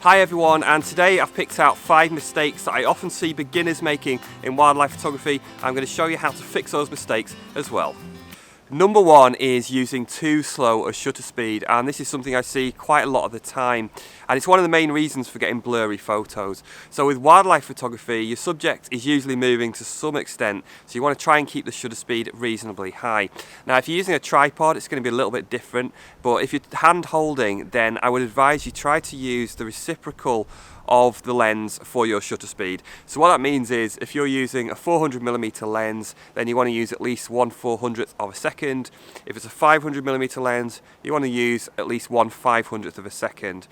Hi everyone, and today I've picked out 5 mistakes that I often see beginners making in wildlife photography. I'm going to show you how to fix those mistakes as well. Number 1 is using too slow a shutter speed, and this is something I see quite a lot of the time, and it's one of the main reasons for getting blurry photos. So with wildlife photography, your subject is usually moving to some extent, so you want to try and keep the shutter speed reasonably high. Now if you're using a tripod, it's going to be a little bit different, but if you're hand holding, then I would advise you try to use the reciprocal of the lens for your shutter speed. So what that means is if you're using a 400mm lens, then you want to use at least 1/400th of a second. If it's a 500mm lens, you want to use at least 1/500th of a second.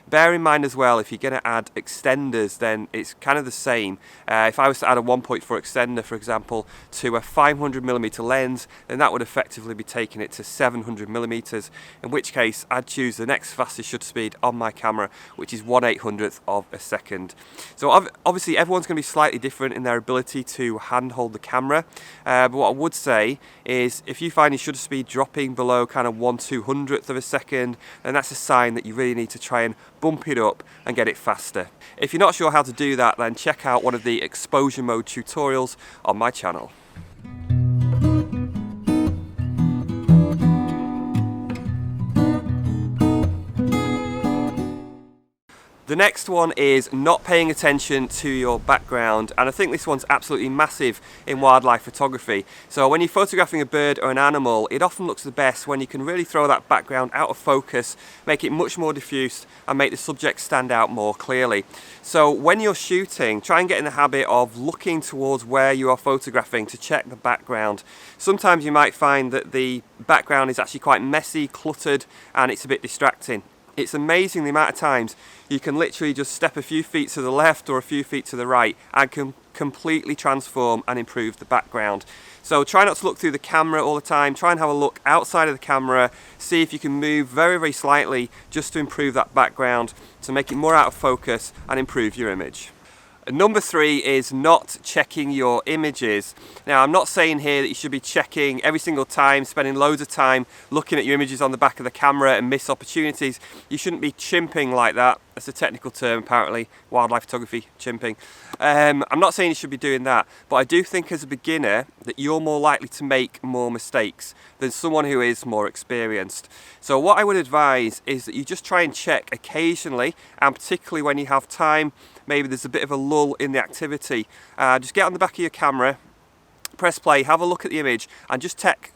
Bear in mind as well, if you're going to add extenders, then it's kind of the same. If I was to add a 1.4 extender, for example, to a 500mm lens, then that would effectively be taking it to 700mm, in which case I'd choose the next fastest shutter speed on my camera, which is 1/800th of a second. So obviously everyone's going to be slightly different in their ability to handhold the camera, but what I would say is if you find your shutter speed dropping below kind of 1/200th of a second, then that's a sign that you really need to try and bump it up and get it faster. If you're not sure how to do that, then check out one of the exposure mode tutorials on my channel. The next one is not paying attention to your background, and I think this one's absolutely massive in wildlife photography. So when you're photographing a bird or an animal, it often looks the best when you can really throw that background out of focus, make it much more diffuse and make the subject stand out more clearly. So when you're shooting, try and get in the habit of looking towards where you are photographing to check the background. Sometimes you might find that the background is actually quite messy, cluttered, and it's a bit distracting. It's amazing the amount of times you can literally just step a few feet to the left or a few feet to the right and can completely transform and improve the background. So try not to look through the camera all the time, try and have a look outside of the camera, see if you can move very, very slightly just to improve that background, to make it more out of focus and improve your image. Number 3 is not checking your images. Now I'm not saying here that you should be checking every single time, spending loads of time looking at your images on the back of the camera and miss opportunities. You shouldn't be chimping like that. That's a technical term apparently, wildlife photography, chimping. I'm not saying you should be doing that, but I do think as a beginner that you're more likely to make more mistakes than someone who is more experienced. So what I would advise is that you just try and check occasionally, and particularly when you have time, maybe there's a bit of a lull in the activity, just get on the back of your camera, press play, have a look at the image and just check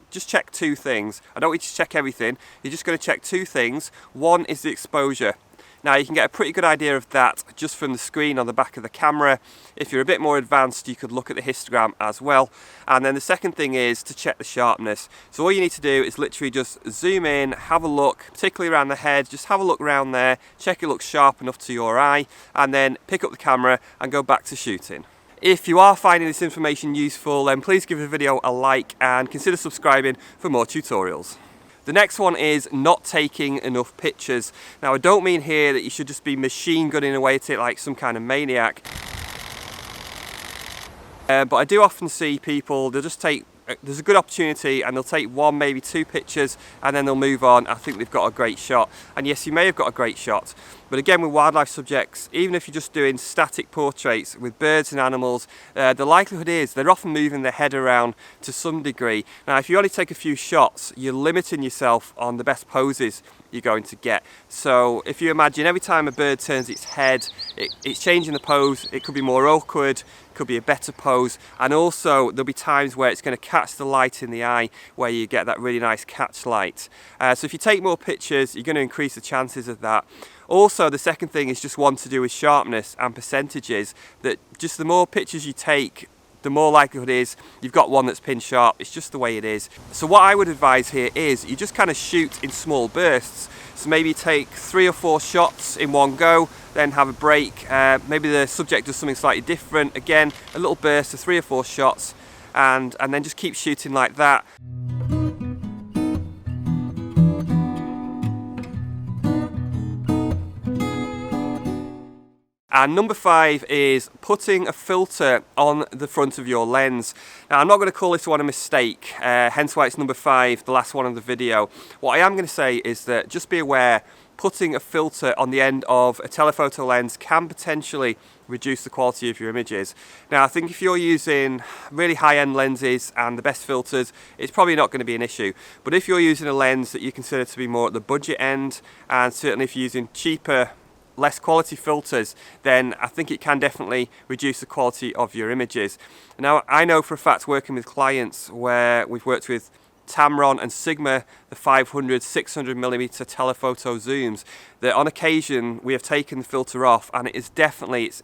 2 things. I don't want you to check everything, you're just going to check 2 things. One is the exposure. Now you can get a pretty good idea of that just from the screen on the back of the camera. If you're a bit more advanced, you could look at the histogram as well. And then the second thing is to check the sharpness. So all you need to do is literally just zoom in, have a look, particularly around the head, just have a look around there, check it looks sharp enough to your eye, and then pick up the camera and go back to shooting. If you are finding this information useful, then please give the video a like and consider subscribing for more tutorials. The next one is not taking enough pictures. Now I don't mean here that you should just be machine gunning away at it like some kind of maniac. But I do often see people, they'll just take, there's a good opportunity and they'll take 1, maybe 2 pictures and then they'll move on. I think they've got a great shot. And yes, you may have got a great shot. But again, with wildlife subjects, even if you're just doing static portraits with birds and animals, the likelihood is they're often moving their head around to some degree. Now, if you only take a few shots, you're limiting yourself on the best poses you're going to get. So if you imagine every time a bird turns its head, it's changing the pose. It could be more awkward, could be a better pose, and also there'll be times where it's going to catch the light in the eye, where you get that really nice catch light. So if you take more pictures, you're going to increase the chances of that. Also, the second thing is just one to do with sharpness and percentages, that just the more pictures you take, the more likelihood is you've got one that's pin sharp. It's just the way it is. So what I would advise here is you just kind of shoot in small bursts. So maybe take 3 or 4 shots in one go, then have a break. Maybe the subject does something slightly different. Again, a little burst of 3 or 4 shots, and then just keep shooting like that. And number 5 is putting a filter on the front of your lens. Now I'm not going to call this one a mistake, hence why it's number 5, the last one of the video. What I am going to say is that just be aware, putting a filter on the end of a telephoto lens can potentially reduce the quality of your images. Now I think if you're using really high-end lenses and the best filters, it's probably not going to be an issue. But if you're using a lens that you consider to be more at the budget end, and certainly if you're using cheaper, less quality filters, then I think it can definitely reduce the quality of your images. Now I know for a fact, working with clients where we've worked with Tamron and Sigma, the 500, 600mm telephoto zooms, that on occasion we have taken the filter off and it's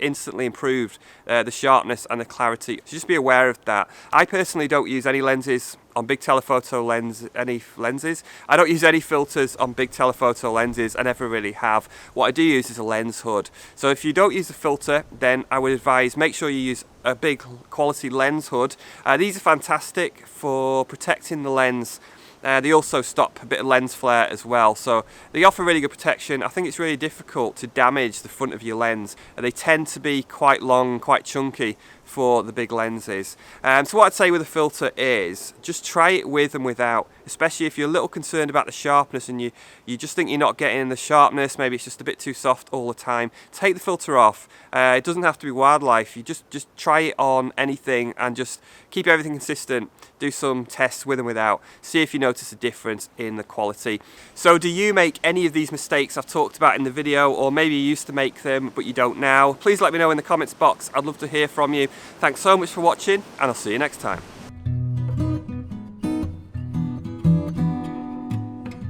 instantly improved the sharpness and the clarity. So just be aware of that. I personally don't use any lenses on big telephoto lenses. I don't use any filters on big telephoto lenses. I never really have. What I do use is a lens hood. So if you don't use the filter, then I would advise make sure you use a big quality lens hood. These are fantastic for protecting the lens. They also stop a bit of lens flare as well, so they offer really good protection. I think it's really difficult to damage the front of your lens. They tend to be quite long, quite chunky for the big lenses. So what I'd say with a filter is just try it with and without, especially if you're a little concerned about the sharpness and you just think you're not getting the sharpness, maybe it's just a bit too soft all the time. Take the filter off. It doesn't have to be wildlife. You just try it on anything and just keep everything consistent. Do some tests with and without. See if you notice a difference in the quality. So do you make any of these mistakes I've talked about in the video, or maybe you used to make them but you don't now? Please let me know in the comments box. I'd love to hear from you. Thanks so much for watching, and I'll see you next time.